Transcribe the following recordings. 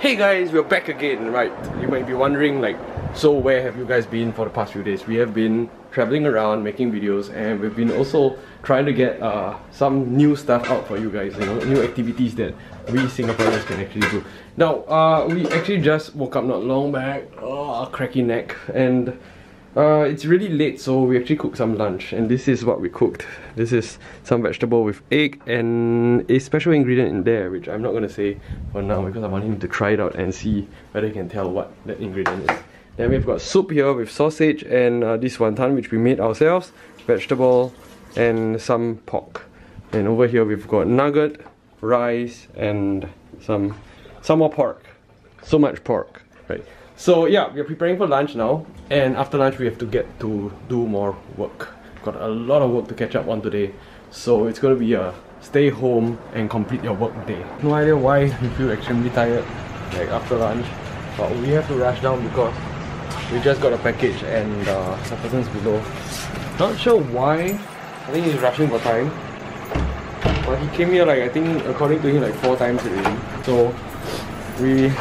Hey guys, we're back again, right? You might be wondering like, so where have you guys been for the past few days? We have been traveling around, making videos, and we've been also trying to get some new stuff out for you guys, you know, new activities that we Singaporeans can actually do. Now, we actually just woke up not long back, a cracky neck, and it's really late, so we actually cooked some lunch, and this is what we cooked. This is some vegetable with egg and a special ingredient in there, which I'm not going to say for now because I want him to try it out and see whether he can tell what that ingredient is. Then we've got soup here with sausage and this wonton which we made ourselves, vegetable and some pork. And over here we've got nugget, rice and some more pork. So much pork, right? So yeah, we're preparing for lunch now, and after lunch we have to get to do more work. Got a lot of work to catch up on today, so it's gonna be a stay home and complete your work day. No idea why we feel extremely tired like after lunch, but we have to rush down because we just got a package and the person's below. Not sure why. I think he's rushing for time, but he came here like, I think according to him, like 4 times already. So we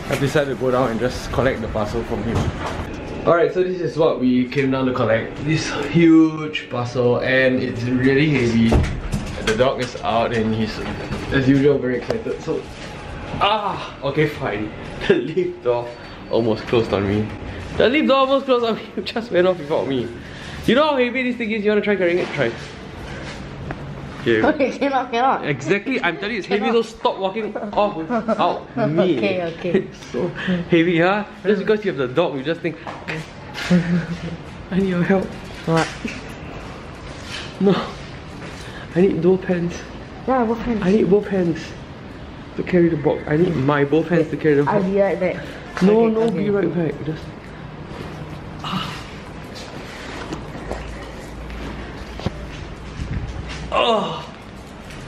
I've decided to go down and just collect the parcel from him. Alright, so this is what we came down to collect. This huge parcel, and it's really heavy. The dog is out and he's, as usual, very excited. So, okay, fine. The lift door almost closed on me. The lift door almost closed on me. It just went off without me. You know how heavy this thing is? You want to try carrying it? Try. Okay, cannot. Exactly, I'm telling you it's heavy, so stop walking off without me. Okay. It's so heavy, huh? Just because you have the dog, you just think, I need your help. What? No. I need both hands. Yeah, both hands. I need both hands to carry the box. I need my both hands to carry the box. I'll be right back. No, okay, no, okay. be right back. Just...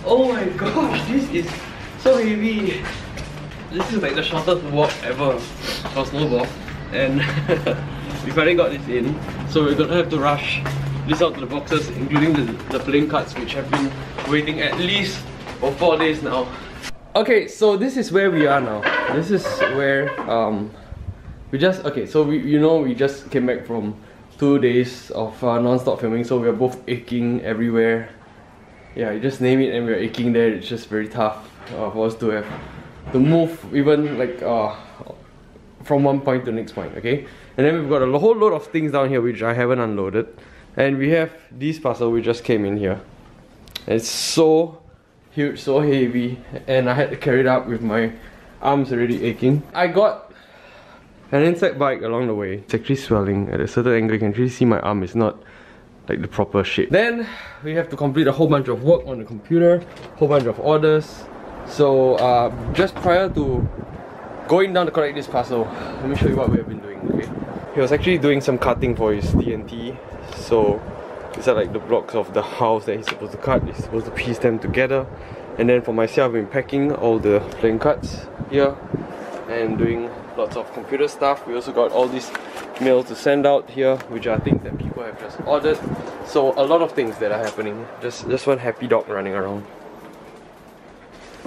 Oh my gosh, this is so heavy. This is like the shortest walk ever for snowball, and we finally got this in. So we're gonna have to rush this out to the boxes, including the playing cards, which have been waiting at least for 4 days now. Okay, so this is where we are now. This is where we just we just came back from 2 days of non-stop filming, so we are both aching everywhere. Yeah, you just name it and we're aching there. It's just very tough for us to have to move even like from one point to the next point, okay? And then we've got a whole load of things down here which I haven't unloaded. And we have this parcel which just came in here. It's so huge, so heavy, and I had to carry it up with my arms already aching. I got an insect bite along the way. It's actually swelling at a certain angle. You can really see my arm is not like the proper shape. Then we have to complete a whole bunch of work on the computer, whole bunch of orders. So just prior to going down to collect this parcel, let me show you what we have been doing. Okay, he was actually doing some cutting for his TNT. So these are like the blocks of the house that he's supposed to cut. He's supposed to piece them together. And then for myself, I've been packing all the playing cards here and doing lots of computer stuff. We also got all these mails to send out here, which are things that people have just ordered. So a lot of things that are happening. Just one happy dog running around.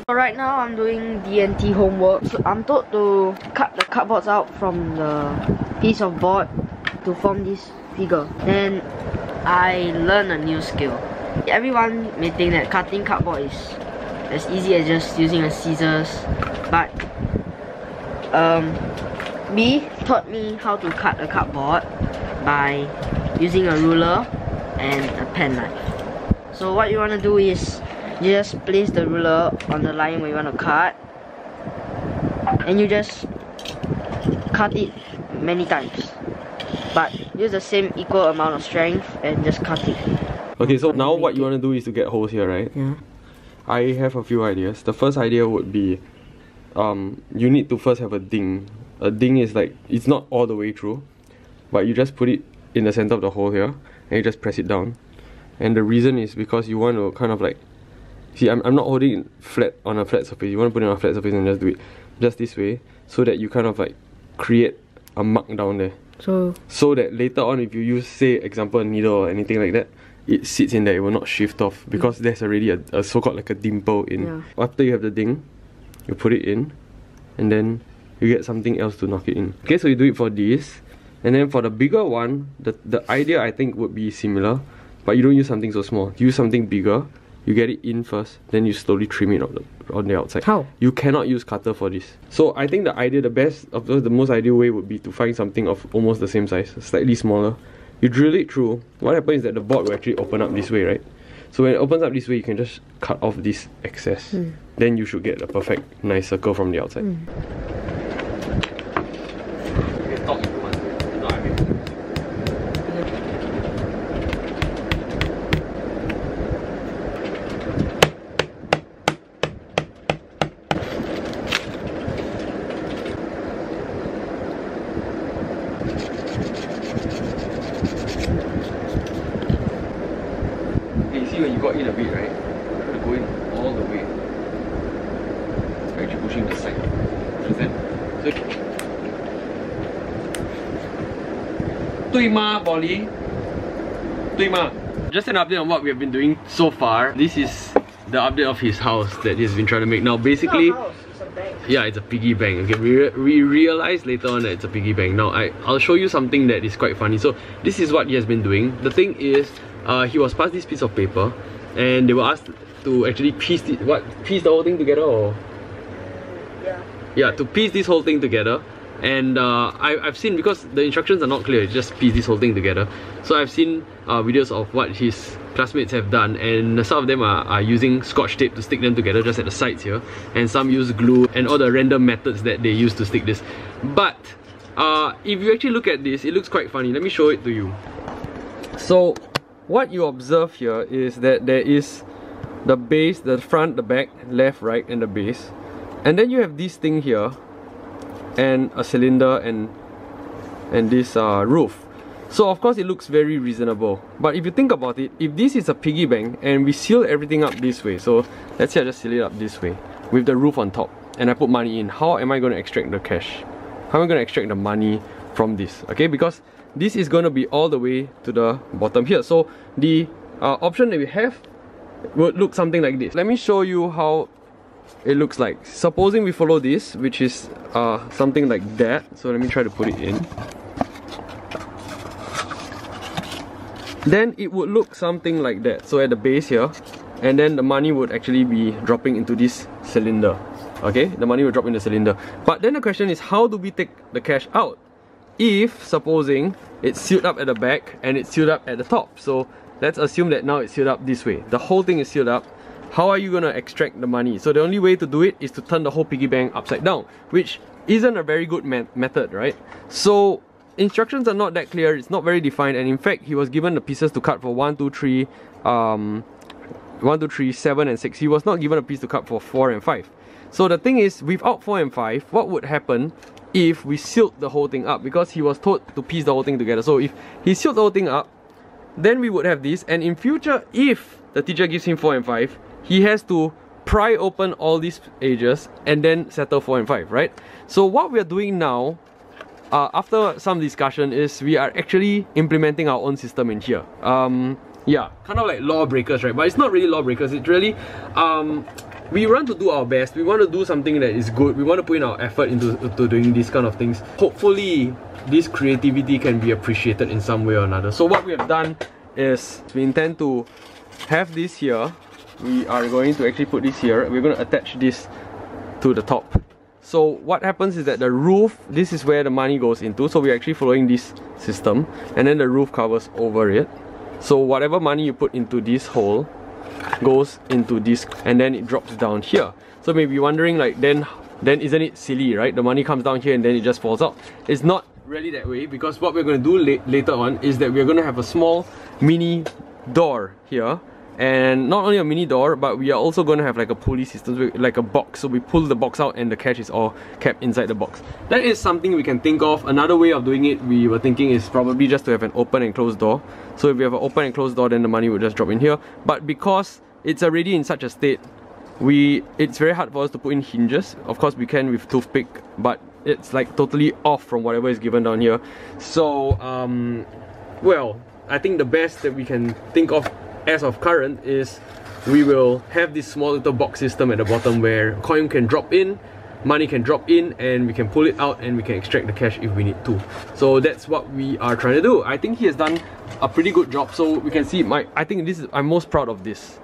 So right now I'm doing DNT homework. So I'm told to cut the cardboards out from the piece of board to form this figure. Then I learned a new skill. Everyone may think that cutting cardboard is as easy as just using a scissors, but B taught me how to cut a cardboard by using a ruler and a pen knife. So what you want to do is you just place the ruler on the line where you want to cut, and you just cut it many times, but use the same equal amount of strength and just cut it. Okay, so now what you want to do is to get holes here, right? Yeah. I have a few ideas. The first idea would be you need to first have a ding. A ding is like, it's not all the way through, but you just put it in the center of the hole here and you just press it down. And the reason is because you want to kind of like, see, I'm not holding it flat on a flat surface. You want to put it on a flat surface and just do it just this way, so that you kind of like create a mark down there. So that later on, if you use, say, example, a needle or anything like that, it sits in there, it will not shift off because there's already a so-called like a dimple in. Yeah. After you have the ding, you put it in, and then you get something else to knock it in. Okay, so you do it for this. And then for the bigger one, the idea I think would be similar, but you don't use something so small. You use something bigger, you get it in first, then you slowly trim it on the outside. How? You cannot use cutter for this. So I think the most ideal way would be to find something of almost the same size, slightly smaller. You drill it through. What happens is that the board will actually open up this way, right? So when it opens up this way, you can just cut off this excess. Then you should get a perfect, nice circle from the outside. When you got in a bit, right? Try to go in all the way. You're actually pushing the side. Understand? So, 对吗, Bolly? 对吗? Just an update on what we have been doing so far. This is the update of his house that he's been trying to make. Now, basically, yeah, it's a piggy bank. Okay, we realized later on that it's a piggy bank. Now, I'll show you something that is quite funny. So, this is what he has been doing. The thing is, he was passed this piece of paper, and they were asked to actually piece the whole thing together, or yeah, to piece this whole thing together. And I've seen, because the instructions are not clear, just piece this whole thing together. So I've seen videos of what his classmates have done, and some of them are using scotch tape to stick them together just at the sides here, and some use glue and all the random methods that they use to stick this. But if you actually look at this, it looks quite funny. Let me show it to you. So what you observe here is that there is the base, the front, the back, left, right, and the base. And then you have this thing here, and a cylinder, and this roof. So of course it looks very reasonable. But if you think about it, if this is a piggy bank and we seal everything up this way, so let's say I just seal it up this way with the roof on top, and I put money in, how am I going to extract the cash? How am I going to extract the money from this? Okay, because this is going to be all the way to the bottom here. So the option that we have would look something like this. Let me show you how it looks like. Supposing we follow this, which is something like that. So let me try to put it in. Then it would look something like that. So at the base here, and then the money would actually be dropping into this cylinder. Okay, the money will drop in the cylinder. But then the question is, how do we take the cash out? If, supposing, it's sealed up at the back and it's sealed up at the top. So let's assume that now it's sealed up this way. The whole thing is sealed up. How are you going to extract the money? So the only way to do it is to turn the whole piggy bank upside down, which isn't a very good method, right? So instructions are not that clear, it's not very defined, and in fact he was given the pieces to cut for 1, 2, 3, 7 and 6. He was not given a piece to cut for 4 and 5. So the thing is, without 4 and 5, what would happen if we sealed the whole thing up? Because he was told to piece the whole thing together. So if he sealed the whole thing up, then we would have this, and in future, if the teacher gives him 4 and 5, he has to pry open all these edges and then settle 4 and 5, right? So what we are doing now, after some discussion, is we are actually implementing our own system in here. Yeah, kind of like lawbreakers, right? But it's not really lawbreakers, it's really we want to do our best. We want to do something that is good. We want to put in our effort into doing these kind of things. Hopefully this creativity can be appreciated in some way or another. So what we have done is, we intend to have this here. We are going to actually put this here. We're going to attach this to the top. So what happens is that the roof, this is where the money goes into. So we're actually following this system, and then the roof covers over it. So whatever money you put into this hole goes into this, and then it drops down here. So maybe you're wondering, like, then isn't it silly, right? The money comes down here and then it just falls out. It's not really that way, because what we're going to do later on is that we're going to have a small mini door here. And not only a mini door, but we are also going to have like a pulley system, like a box. So we pull the box out and the cash is all kept inside the box. That is something we can think of. Another way of doing it, we were thinking, is probably just to have an open and closed door. So if we have an open and closed door, then the money would just drop in here. But because it's already in such a state, it's very hard for us to put in hinges. Of course we can with toothpick, but it's like totally off from whatever is given down here. So well, I think the best that we can think of as of current is we will have this small little box system at the bottom where a coin can drop in, money can drop in and we can pull it out and we can extract the cash if we need to. So that's what we are trying to do. I think he has done a pretty good job. So we can see I think I'm most proud of this.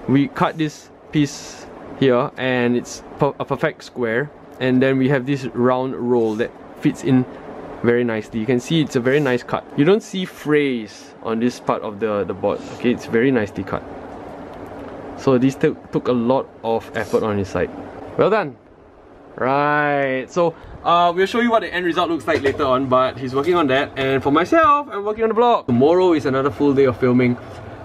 We cut this piece here and it's a perfect square, and then we have this round roll that fits in very nicely. You can see it's a very nice cut. You don't see frays on this part of the board. Okay, it's very nicely cut. So this took a lot of effort on his side. Well done. Right, so we'll show you what the end result looks like later on, but he's working on that, and for myself, I'm working on the vlog. Tomorrow is another full day of filming,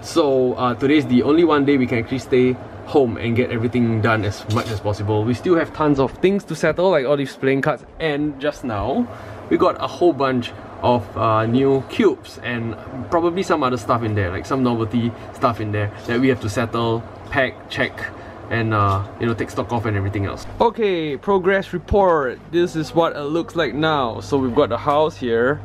so today is the only one day we can actually stay home and get everything done as much as possible. We still have tons of things to settle, like all these playing cards, and just now we got a whole bunch of new cubes and probably some other stuff in there, like some novelty stuff in there that we have to settle, pack, check, and you know, take stock of and everything else. Okay, progress report. This is what it looks like now. So we've got the house here,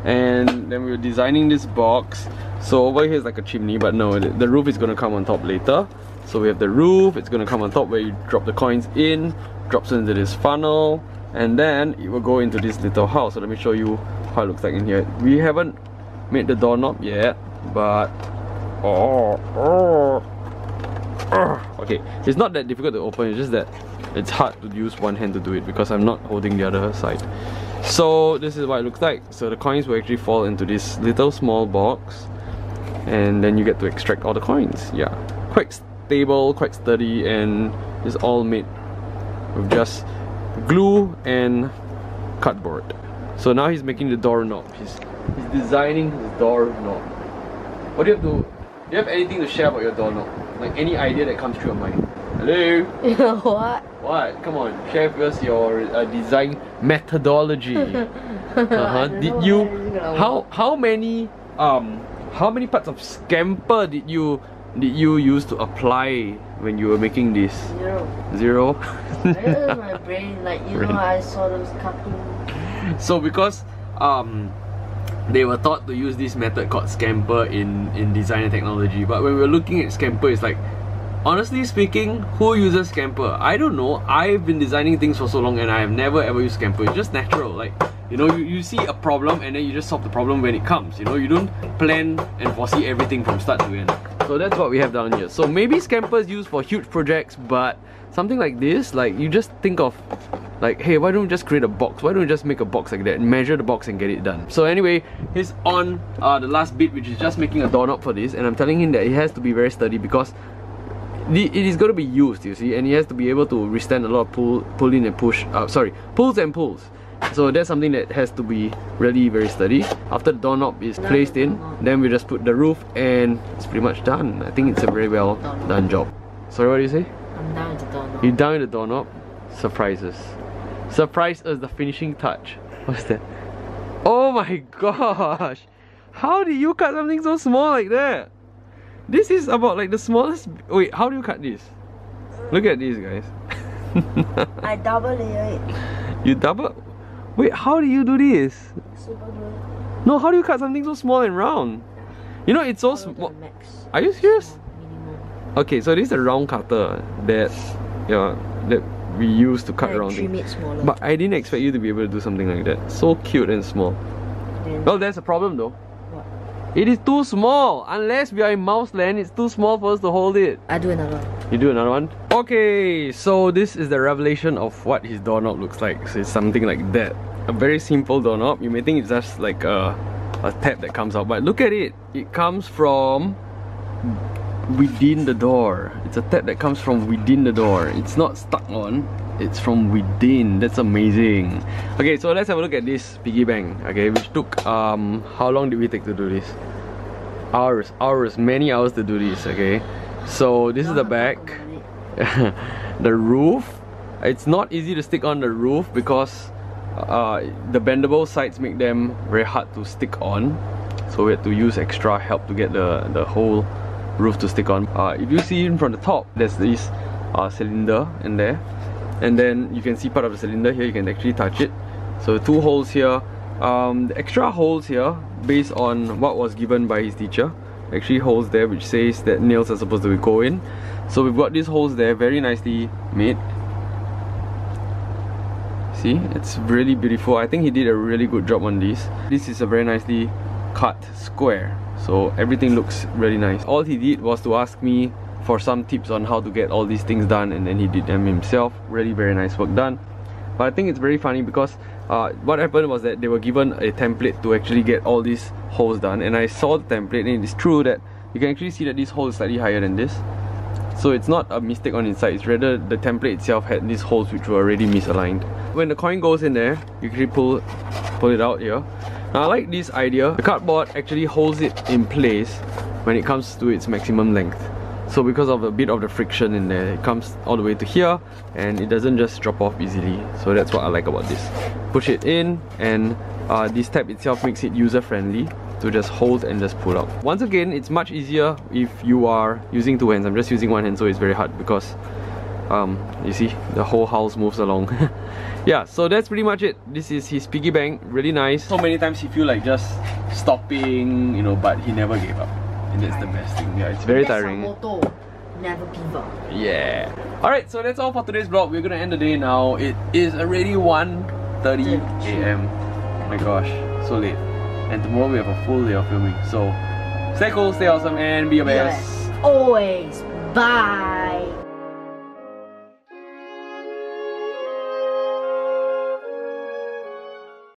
and then we're designing this box. So over here is like a chimney, but no, the roof is gonna come on top later. So we have the roof, it's gonna come on top where you drop the coins in, drops into this funnel, and then it will go into this little house. So let me show you how it looks like in here. We haven't made the doorknob yet, but okay, it's not that difficult to open, it's just that it's hard to use one hand to do it because I'm not holding the other side. So this is what it looks like. So the coins will actually fall into this little small box, and then you get to extract all the coins. Yeah, quite stable, quite sturdy, and it's all made with just glue and cardboard. So now he's making the doorknob. He's designing his doorknob. What do you have anything to share about your doorknob? Like any idea that comes to your mind? Hello? What? What? Come on, share with us your design methodology. Did you? How many parts of scamper did you use to apply when you were making this? Zero. This is my brain. Like, you know, I saw those cartoons. So because they were taught to use this method called scamper in design and technology, but when we were looking at scamper, it's like, honestly speaking, who uses scamper? I don't know. I've been designing things for so long and I have never ever used scamper. It's just natural. Like, you know, you see a problem and then you just solve the problem when it comes. You know, you don't plan and foresee everything from start to end. So that's what we have down here. So maybe scamper is used for huge projects, but something like this, like, you just think of like, hey, why don't we just create a box? Why don't we just make a box like that and measure the box and get it done? So anyway, he's on the last bit, which is just making a doorknob for this, and I'm telling him that it has to be very sturdy because it is going to be used, you see, and he has to be able to withstand a lot of pull in and push, pulls and pulls. So that's something that has to be really very sturdy. After the doorknob is placed in, then we just put the roof and it's pretty much done. I think it's a very well done job. Sorry, what do you say? I'm down with the doorknob. You're down with the doorknob? Surprises. Surprise us, the finishing touch. What's that? Oh my gosh! How did you cut something so small like that? This is about like the smallest... Wait, how do you cut this? Look at this, guys. I double layer it. You double... Wait, how do you do this? Super glue. No, how do you cut something so small and round? You know, it's so small. Are you serious? Okay, so this is a round cutter that we use to cut round things. But I didn't expect you to be able to do something like that. So cute and small. Well, there's a problem though. What? It is too small. Unless we are in mouse land, it's too small for us to hold it. I do another one. You do another one? Okay, so this is the revelation of what his doorknob looks like. So it's something like that. A very simple doorknob. You may think it's just like a tab that comes out, but look at it. It comes from within the door. It's a tab that comes from within the door. It's not stuck on, it's from within. That's amazing. Okay, so let's have a look at this piggy bank. Okay, which took how long did we take to do this? Hours, many hours to do this. Okay, so this is the back. The roof, it's not easy to stick on the roof because the bendable sides make them very hard to stick on, so we had to use extra help to get the whole roof to stick on. If you see in from the top, there's this cylinder in there, and then you can see part of the cylinder here. You can actually touch it. So 2 holes here. The extra holes here, based on what was given by his teacher, actually holes there which says that nails are supposed to go in. So we've got these holes there, very nicely made. See, it's really beautiful. I think he did a really good job on this. This is a very nicely cut square, so everything looks really nice. All he did was to ask me for some tips on how to get all these things done, and then he did them himself. Really very nice work done. But I think it's very funny because what happened was that they were given a template to actually get all these holes done, and I saw the template, and it's true that you can actually see that this hole is slightly higher than this. So it's not a mistake on inside, it's rather the template itself had these holes which were already misaligned. When the coin goes in there, you can pull it out here. Now I like this idea. The cardboard actually holds it in place when it comes to its maximum length. So because of a bit of the friction in there, it comes all the way to here and it doesn't just drop off easily. So that's what I like about this. Push it in, and this tab itself makes it user friendly to just hold and just pull out. Once again, it's much easier if you are using two hands. I'm just using one hand, so it's very hard because you see the whole house moves along. Yeah, so that's pretty much it. This is his piggy bank, really nice. So many times he feel like just stopping, you know, but he never gave up. And that's the best thing. Yeah, it's very tiring. That's our motto. Never give up. Yeah. Alright, so that's all for today's vlog. We're gonna end the day now. It is already 1:30 AM. Oh my gosh, so late. And tomorrow we have a full day of filming. So stay cool, stay awesome, and be your best. Always. Bye.